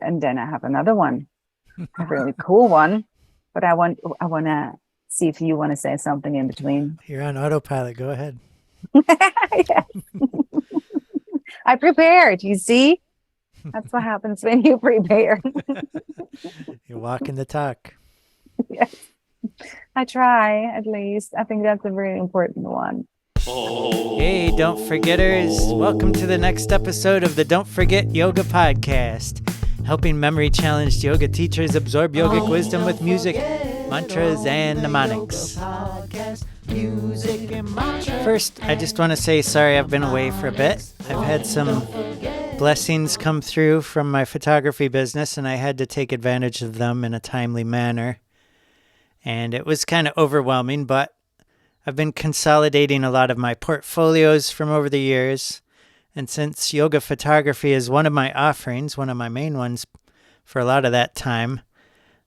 And then I have another one, a really cool one. But I want to see if you want to say something in between. You're on autopilot. Go ahead. Yes. I prepared. You see, that's what happens when you prepare. You're walking the talk. Yes, I try at least. I think that's a very important one. Hey, don't forgetters. Welcome to the next episode of the Don't Forget Yoga podcast, helping memory challenged yoga teachers absorb yogic wisdom with music, mantras, and mnemonics. First, I just want to say sorry I've been away for a bit. I've had some blessings come through from my photography business, and I had to take advantage of them in a timely manner. And it was kind of overwhelming, but I've been consolidating a lot of my portfolios from over the years. And since yoga photography is one of my offerings, one of my main ones for a lot of that time,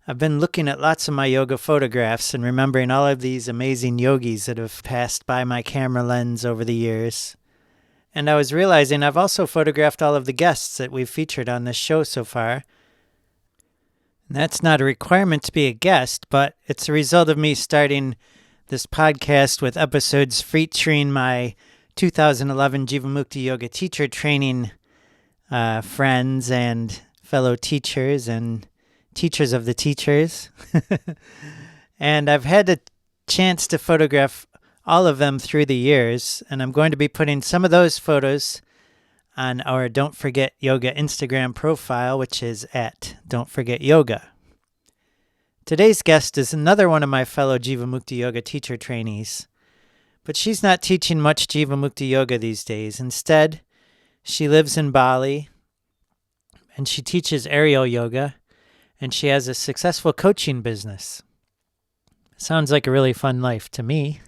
I've been looking at lots of my yoga photographs and remembering all of these amazing yogis that have passed by my camera lens over the years. And I was realizing I've also photographed all of the guests that we've featured on this show so far. And that's not a requirement to be a guest, but it's a result of me starting this podcast with episodes featuring my 2011 Jivamukti Yoga Teacher Training friends and fellow teachers and teachers of the teachers. And I've had a chance to photograph all of them through the years, and I'm going to be putting some of those photos on our Don't Forget Yoga Instagram profile, which is at Don't Forget Yoga. Today's guest is another one of my fellow Jivamukti Yoga teacher trainees, but she's not teaching much Jivamukti Yoga these days. Instead, she lives in Bali, and she teaches aerial yoga, and she has a successful coaching business. Sounds like a really fun life to me,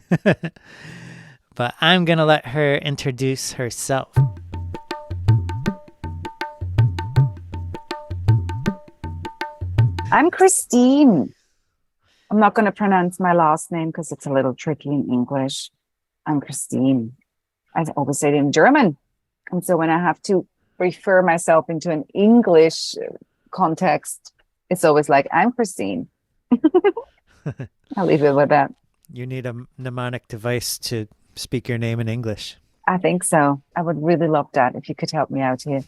but I'm going to let her introduce herself. I'm Christine. I'm not going to pronounce my last name because it's a little tricky in English. I'm Christine. I always say it in German. And so when I have to refer myself into an English context, it's always like, I'm Christine. I'll leave it with that. You need a mnemonic device to speak your name in English. I think so. I would really love that if you could help me out here.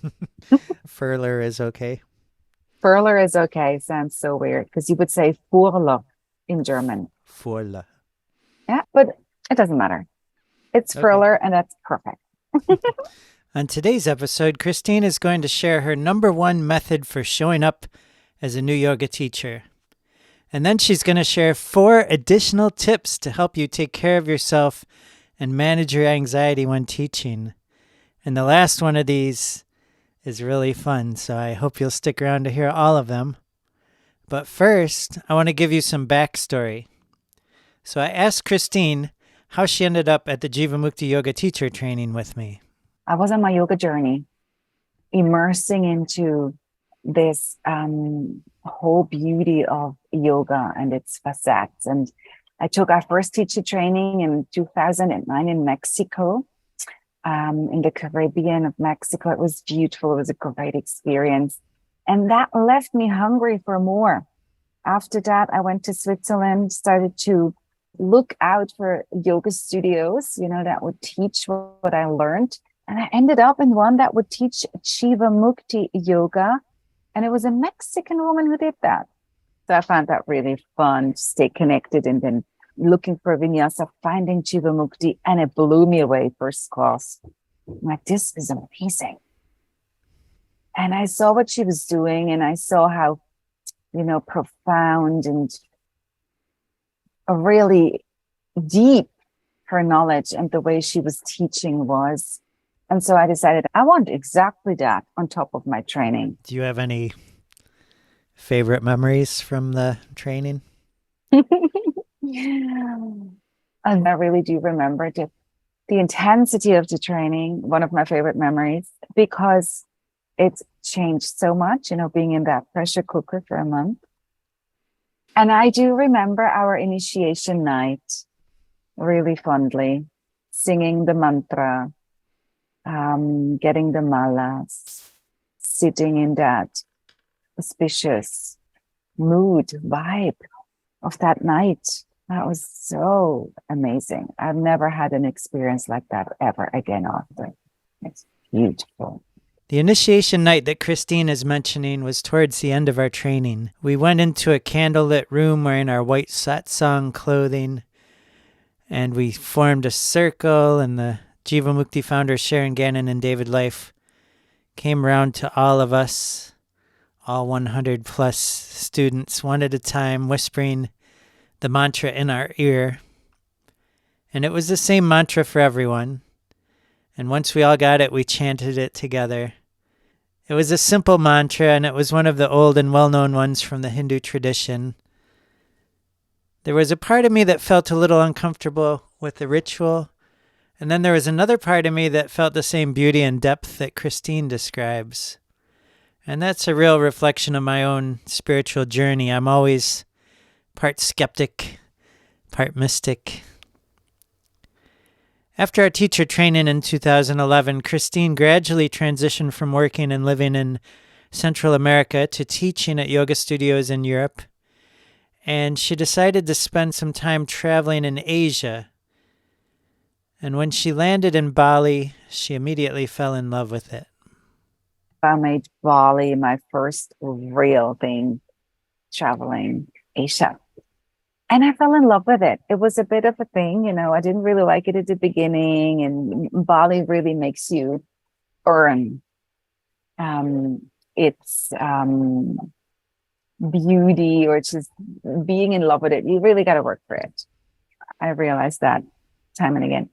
Furler is okay. Furler is okay. Sounds so weird because you would say Furler in German. Furler. Yeah, but it doesn't matter. It's Okay. Furler, and that's perfect. On today's episode, Christine is going to share her number one method for showing up as a new yoga teacher. And then she's going to share 4 additional tips to help you take care of yourself and manage your anxiety when teaching. And the last one of these is really fun, so I hope you'll stick around to hear all of them. But first, I want to give you some backstory. So I asked Christine how she ended up at the Jivamukti Yoga Teacher Training with me. I was on my yoga journey, immersing into this whole beauty of yoga and its facets. And I took our first teacher training in 2009 in Mexico, in the Caribbean of Mexico. It was beautiful. It was a great experience. And that left me hungry for more. After that, I went to Switzerland, started to look out for yoga studios, that would teach what I learned. And I ended up in one that would teach Jivamukti Yoga. And it was a Mexican woman who did that. So I found that really fun to stay connected and then looking for vinyasa, finding Jivamukti, and it blew me away first class. I'm like, this is amazing. And I saw what she was doing, and I saw how, profound and really deep her knowledge and the way she was teaching was. And so I decided I want exactly that on top of my training. Do you have any favorite memories from the training? And I really do remember the intensity of the training, one of my favorite memories, because it's changed so much, being in that pressure cooker for a month. And I do remember our initiation night really fondly, singing the mantra, getting the malas, sitting in that auspicious mood, vibe of that night. That was so amazing. I've never had an experience like that ever again after. It's beautiful. The initiation night that Christine is mentioning was towards the end of our training. We went into a candlelit room wearing our white satsang clothing, and we formed a circle, and the Jivamukti founders Sharon Gannon and David Life came around to all of us, all 100 plus students, one at a time, whispering the mantra in our ear. And it was the same mantra for everyone. And once we all got it, we chanted it together. It was a simple mantra, and it was one of the old and well-known ones from the Hindu tradition. There was a part of me that felt a little uncomfortable with the ritual, and then there was another part of me that felt the same beauty and depth that Christine describes. And that's a real reflection of my own spiritual journey. I'm always part skeptic, part mystic. After our teacher training in 2011, Christine gradually transitioned from working and living in Central America to teaching at yoga studios in Europe. And she decided to spend some time traveling in Asia. And when she landed in Bali, she immediately fell in love with it. I made Bali my first real thing, traveling Asia. And I fell in love with it. It was a bit of a thing, I didn't really like it at the beginning, and Bali really makes you earn its beauty, or just being in love with it. You really got to work for it. I realized that time and again.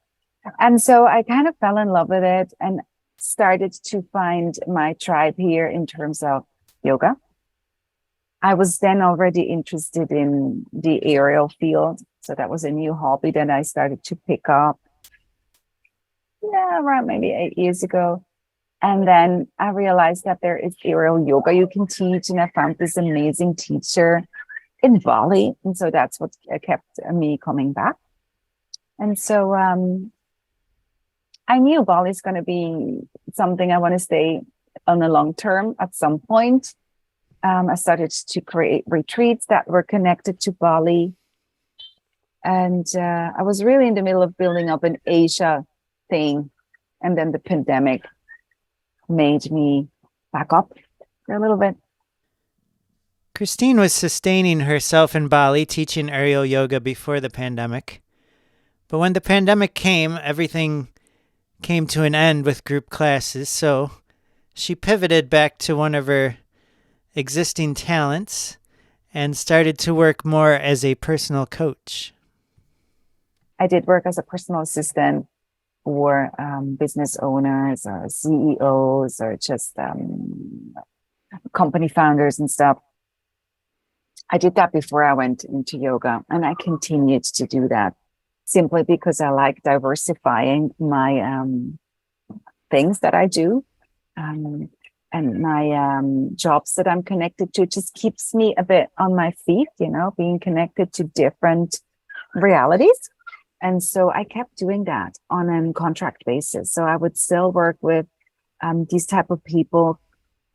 And so I kind of fell in love with it and started to find my tribe here in terms of yoga. I was then already interested in the aerial field. So that was a new hobby that I started to pick up around maybe 8 years ago. And then I realized that there is aerial yoga you can teach. And I found this amazing teacher in Bali. And so that's what kept me coming back. And so I knew Bali is going to be something I want to stay on a long term at some point. I started to create retreats that were connected to Bali. And I was really in the middle of building up an Asia thing. And then the pandemic made me back up for a little bit. Christine was sustaining herself in Bali, teaching aerial yoga before the pandemic. But when the pandemic came, everything came to an end with group classes. So she pivoted back to one of her existing talents and started to work more as a personal coach. I did work as a personal assistant for business owners or CEOs or just company founders and stuff. I did that before I went into yoga, and I continued to do that simply because I like diversifying my things that I do. And my jobs that I'm connected to just keeps me a bit on my feet, being connected to different realities. And so I kept doing that on a contract basis. So I would still work with these type of people,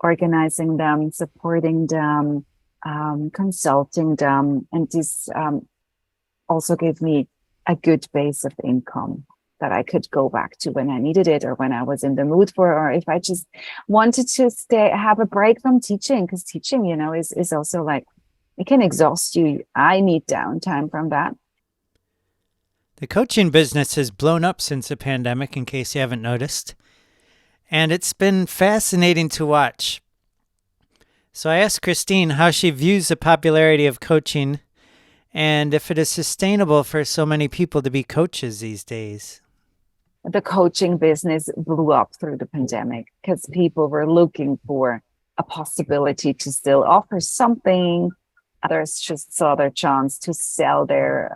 organizing them, supporting them, consulting them. And this also gave me a good base of income that I could go back to when I needed it, or when I was in the mood for, or if I just wanted to have a break from teaching, because teaching, is also like, it can exhaust you. I need downtime from that. The coaching business has blown up since the pandemic, in case you haven't noticed. And it's been fascinating to watch. So I asked Christine how she views the popularity of coaching and if it is sustainable for so many people to be coaches these days. The coaching business blew up through the pandemic because people were looking for a possibility to still offer something. Others just saw their chance to sell their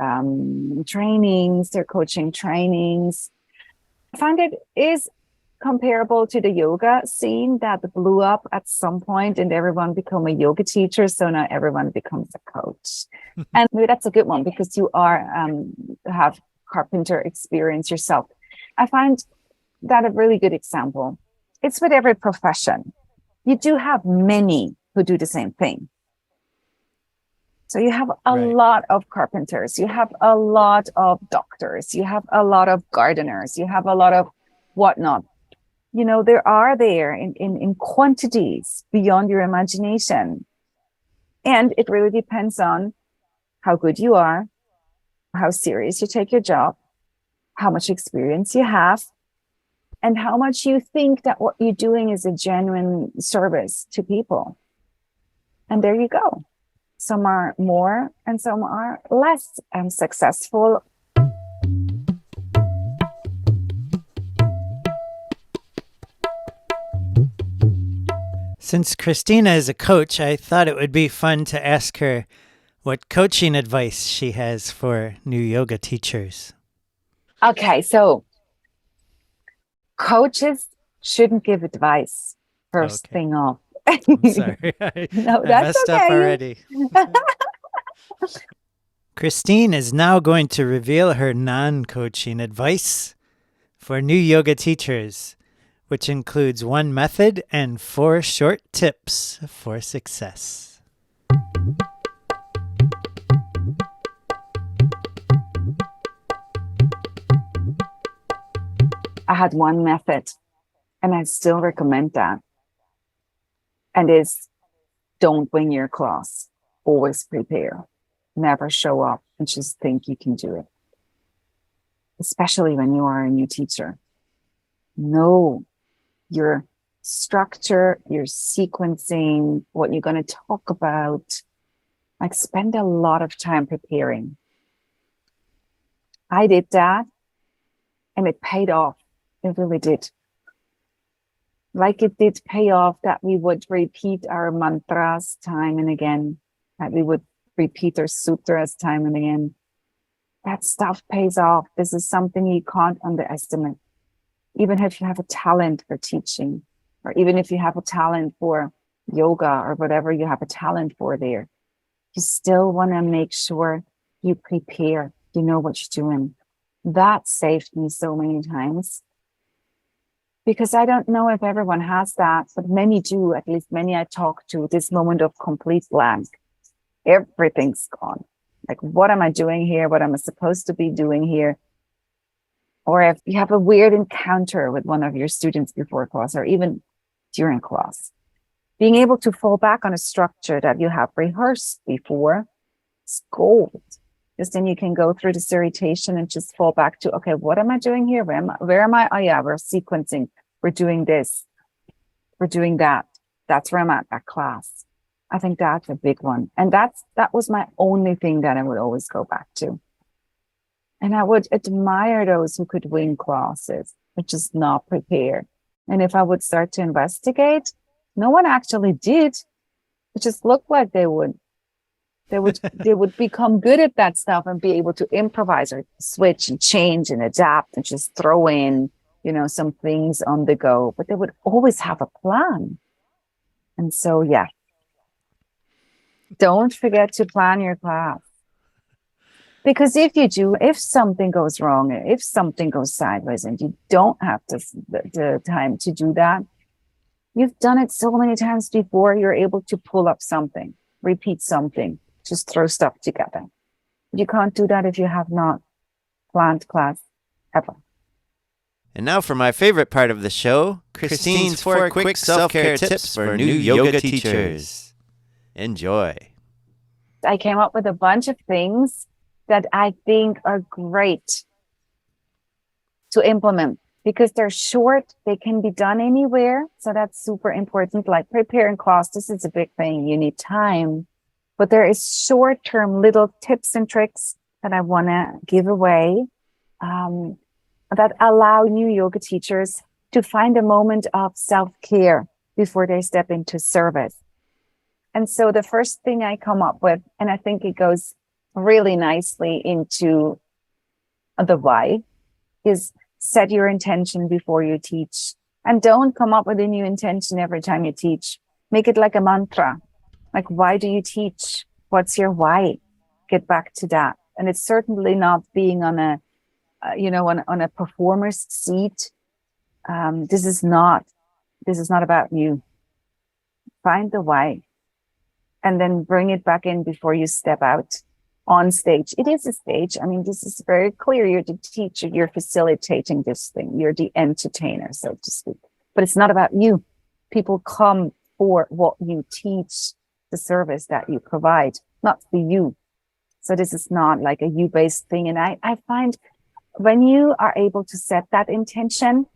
trainings, their coaching trainings. I find it is comparable to the yoga scene that blew up at some point, and everyone became a yoga teacher. So now everyone becomes a coach. And maybe that's a good one because you have carpenter experience yourself. I find that a really good example. It's with every profession. You do have many who do the same thing. So you have a Right. lot of carpenters, you have a lot of doctors, you have a lot of gardeners, you have a lot of whatnot. There are there in quantities beyond your imagination. And it really depends on how good you are, how serious you take your job, how much experience you have, and how much you think that what you're doing is a genuine service to people. And there you go. Some are more and some are less successful. Since Christina is a coach, I thought it would be fun to ask her what coaching advice she has for new yoga teachers. Okay, so coaches shouldn't give advice first thing off. I'm sorry. No, I that's messed up okay. already. Christine is now going to reveal her non-coaching advice for new yoga teachers, which includes 1 method and 4 short tips for success. I had 1 method, and I still recommend that. And it's don't wing your class. Always prepare. Never show up and just think you can do it. Especially when you are a new teacher. Know your structure, your sequencing, what you're going to talk about. Like, spend a lot of time preparing. I did that, and it paid off. It really did. Like, it did pay off that we would repeat our mantras time and again, that we would repeat our sutras time and again. That stuff pays off. This is something you can't underestimate. Even if you have a talent for teaching, or even if you have a talent for yoga or whatever you have a talent for there, you still want to make sure you prepare, you know what you're doing. That saved me so many times. Because I don't know if everyone has that, but many do, at least many I talk to, this moment of complete blank. Everything's gone. Like, what am I doing here? What am I supposed to be doing here? Or if you have a weird encounter with one of your students before class, or even during class, being able to fall back on a structure that you have rehearsed before is gold. Because then you can go through this irritation and just fall back to, okay, what am I doing here? Where am I? Oh yeah, we're sequencing. We're doing this. We're doing that. That's where I'm at, that class. I think that's a big one. And that was my only thing that I would always go back to. And I would admire those who could win classes, but just not prepare. And if I would start to investigate, no one actually did. It just looked like they would. They would become good at that stuff and be able to improvise or switch and change and adapt and just throw in, some things on the go. But they would always have a plan. And so, yeah, don't forget to plan your class. Because if you do, if something goes wrong, if something goes sideways and you don't have the time to do that, you've done it so many times before, you're able to pull up something, repeat something, just throw stuff together. You can't do that if you have not planned class ever. And now for my favorite part of the show, Christine's 4 quick self-care tips for new yoga teachers. Enjoy. I came up with a bunch of things that I think are great to implement because they're short. They can be done anywhere. So that's super important. Like preparing class, this is a big thing. You need time. But there is short-term little tips and tricks that I want to give away that allow new yoga teachers to find a moment of self-care before they step into service. And so the first thing I come up with, and I think it goes really nicely into the why, is set your intention before you teach. And don't come up with a new intention every time you teach. Make it like a mantra. Like, why do you teach? What's your why? Get back to that. And it's certainly not being on a, on a performer's seat. This is not about you. Find the why. and then bring it back in before you step out on stage. It is a stage. I mean, this is very clear. You're the teacher, you're facilitating this thing, you're the entertainer, so to speak. But it's not about you. People come for what you teach, the service that you provide, not for you. So this is not like a you-based thing. And I find when you are able to set that intention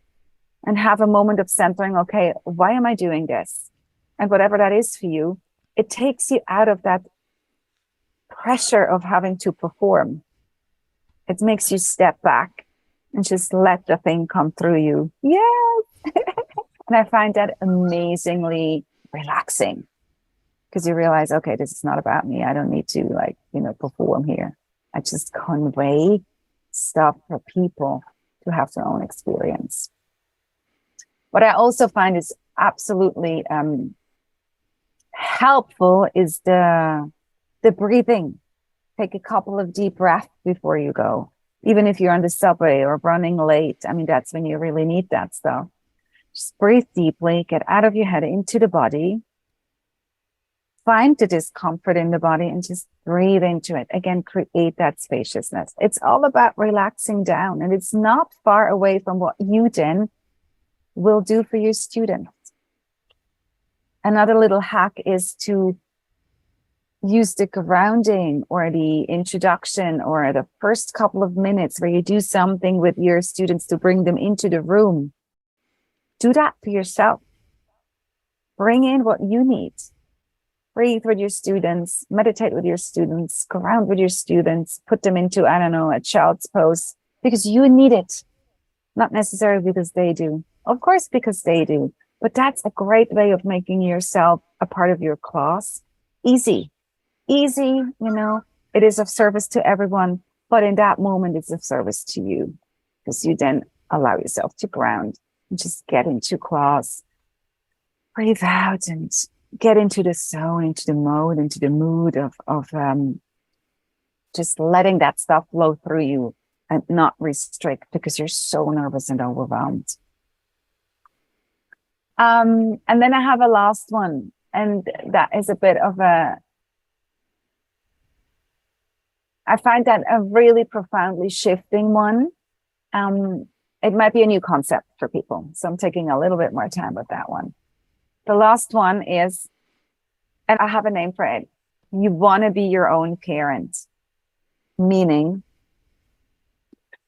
and have a moment of centering, okay, why am I doing this? And whatever that is for you, it takes you out of that pressure of having to perform. It makes you step back and just let the thing come through you. Yes. And I find that amazingly relaxing, because you realize, okay, this is not about me. I don't need to perform here. I just convey stuff for people to have their own experience. What I also find is absolutely helpful is the breathing. Take a couple of deep breaths before you go. Even if you're on the subway or running late, I mean, that's when you really need that stuff. Just breathe deeply, get out of your head into the body. Find the discomfort in the body and just breathe into it. Again, create that spaciousness. It's all about relaxing down, and it's not far away from what you then will do for your students. Another little hack is to use the grounding or the introduction or the first couple of minutes where you do something with your students to bring them into the room. Do that for yourself. Bring in what you need. Breathe with your students, meditate with your students, ground with your students, put them into, a child's pose, because you need it. Not necessarily because they do. Of course, because they do. But that's a great way of making yourself a part of your class. Easy, it is of service to everyone, but in that moment, it's of service to you, because you then allow yourself to ground and just get into class. Breathe out and get into the zone, into the mode, into the mood of just letting that stuff flow through you and not restrict, because you're so nervous and overwhelmed. And then I have a last one, and that is a bit of I find that a really profoundly shifting one. It might be a new concept for people, so I'm taking a little bit more time with that one. The last one is, and I have a name for it, you want to be your own parent, meaning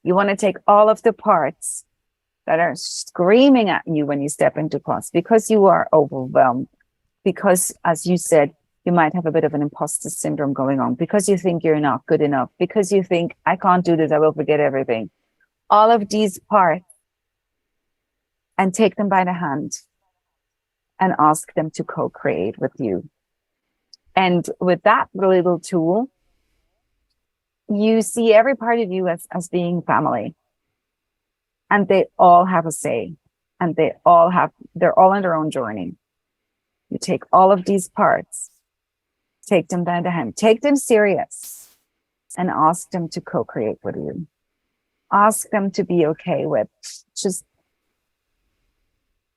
you want to take all of the parts that are screaming at you when you step into class because you are overwhelmed, because, as you said, you might have a bit of an imposter syndrome going on, because you think you're not good enough, because you think, I can't do this, I will forget everything. All of these parts, and take them by the hand and ask them to co-create with you. And with that little tool, you see every part of you as being family. And they all have a say, and they're all on their own journey. You take all of these parts, take them by the hand, take them serious, and ask them to co-create with you. Ask them to be okay with just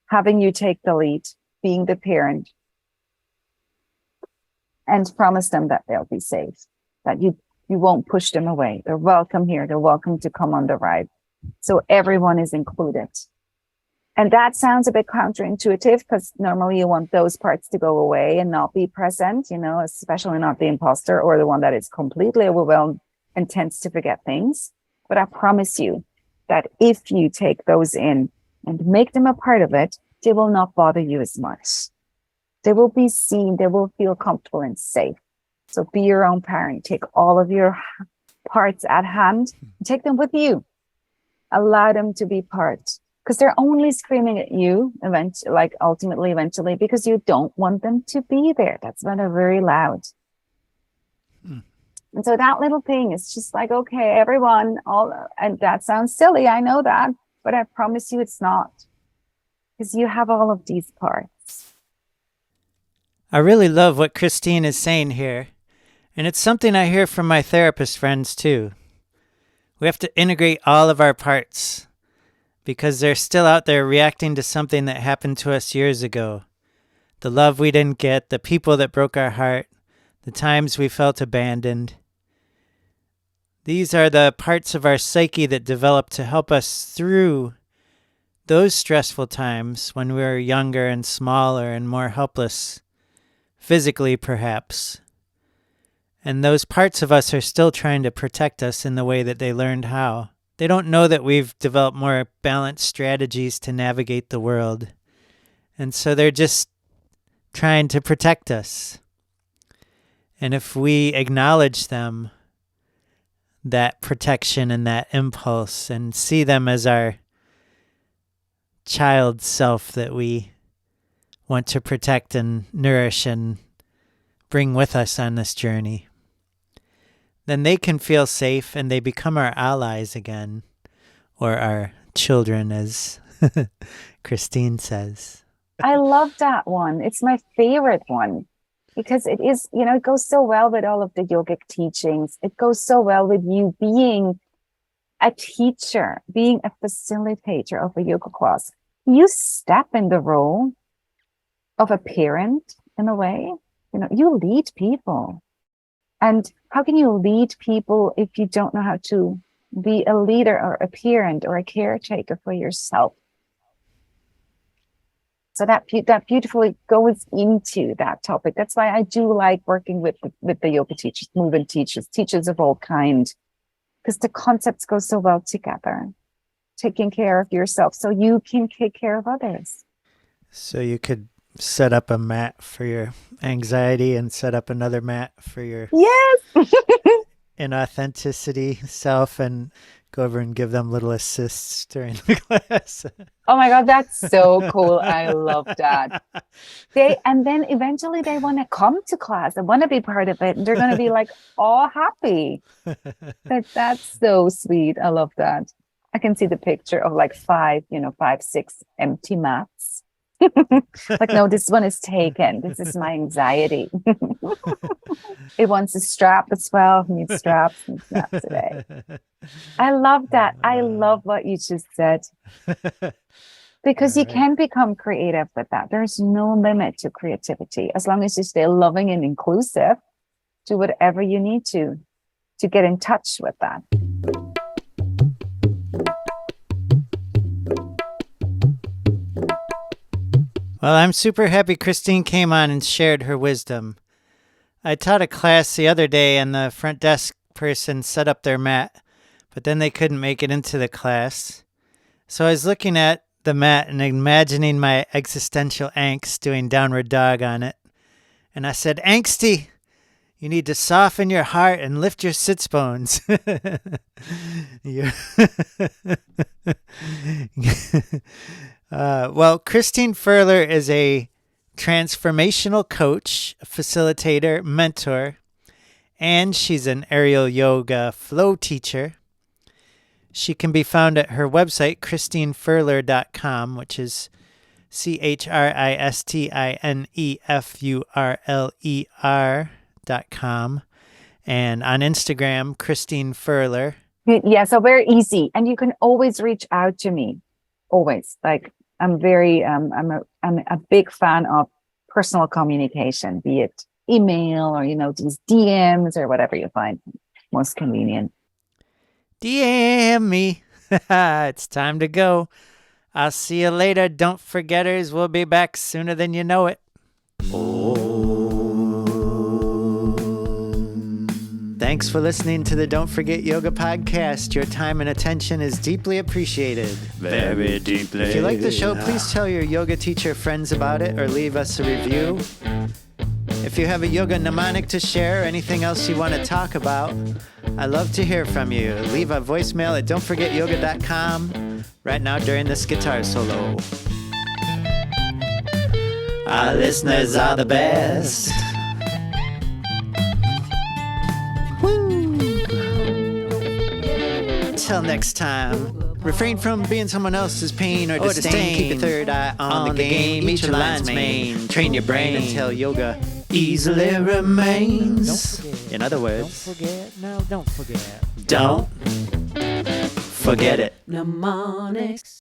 having you take the lead, being the parent, and promise them that they'll be safe, that you won't push them away. They're welcome here. They're welcome to come on the ride. So everyone is included. And that sounds a bit counterintuitive, because normally you want those parts to go away and not be present, especially not the imposter or the one that is completely overwhelmed and tends to forget things. But I promise you that if you take those in and make them a part of it, they will not bother you as much. They will be seen. They will feel comfortable and safe. So be your own parent. Take all of your parts at hand and take them with you. Allow them to be part, because they're only screaming at you eventually, because you don't want them to be there. That's why they're very loud. And so that little thing is just like, okay, everyone, and that sounds silly. I know that, but I promise you it's not, because you have all of these parts. I really love what Christine is saying here. And it's something I hear from my therapist friends too. We have to integrate all of our parts, because they're still out there reacting to something that happened to us years ago. The love we didn't get, the people that broke our heart. the times we felt abandoned. These are the parts of our psyche that develop to help us through those stressful times when we were younger and smaller and more helpless, physically perhaps. And those parts of us are still trying to protect us in the way that they learned how. They don't know that we've developed more balanced strategies to navigate the world. And so they're just trying to protect us. And if we acknowledge them, that protection and that impulse, and see them as our child self that we want to protect and nourish and bring with us on this journey, then they can feel safe and they become our allies again, or our children, as Christine says. I love that one. It's my favorite one because it is, it goes so well with all of the yogic teachings. It goes so well with you being a teacher, being a facilitator of a yoga class. You step in the role of a parent in a way. You lead people. And how can you lead people if you don't know how to be a leader or a parent or a caretaker for yourself? So that beautifully goes into that topic. That's why I do like working with the yoga teachers, movement teachers of all kinds, because the concepts go so well together. Taking care of yourself so you can take care of others. So you could set up a mat for your anxiety and set up another mat for your inauthenticity self and go over and give them little assists during the class. Oh my God, that's so cool. I love that. And then eventually they want to come to class and want to be part of it. And they're going to be like all happy. That's so sweet. I love that. I can see the picture of like 5, 6 empty mats. Like, no, this one is taken. This is my anxiety. It wants a strap as well. It needs straps and snaps today. I love that. I love what you just said. Because you can become creative with that. There's no limit to creativity. As long as you stay loving and inclusive, do whatever you need to get in touch with that. Well, I'm super happy Christine came on and shared her wisdom. I taught a class the other day and the front desk person set up their mat, but then they couldn't make it into the class. So I was looking at the mat and imagining my existential angst doing downward dog on it. And I said, "Angsty, you need to soften your heart and lift your sits bones." Well, Christine Furler is a transformational coach, facilitator, mentor, and she's an aerial yoga flow teacher. She can be found at her website, christinefurler.com, which is ChristineFurler.com, and on Instagram, Christine Furler. Yeah, so very easy. And you can always reach out to me. Always. Like, I'm a big fan of personal communication, be it email or, these DMs or whatever you find most convenient. DM me. It's time to go. I'll see you later. Don't forgetters. We'll be back sooner than you know it. Thanks for listening to the Don't Forget Yoga podcast. Your time and attention is deeply appreciated. Very deeply. If you like the show, please tell your yoga teacher friends about it or leave us a review. If you have a yoga mnemonic to share or anything else you want to talk about, I love to hear from you. Leave a voicemail at don'tforgetyoga.com right now during this guitar solo. Our listeners are the best. Till next time, refrain from being someone else's pain or disdain. Keep your third eye on the game. Meet your lion's mane. Train your brain until yoga easily remains. In other words, don't forget it. Mnemonics.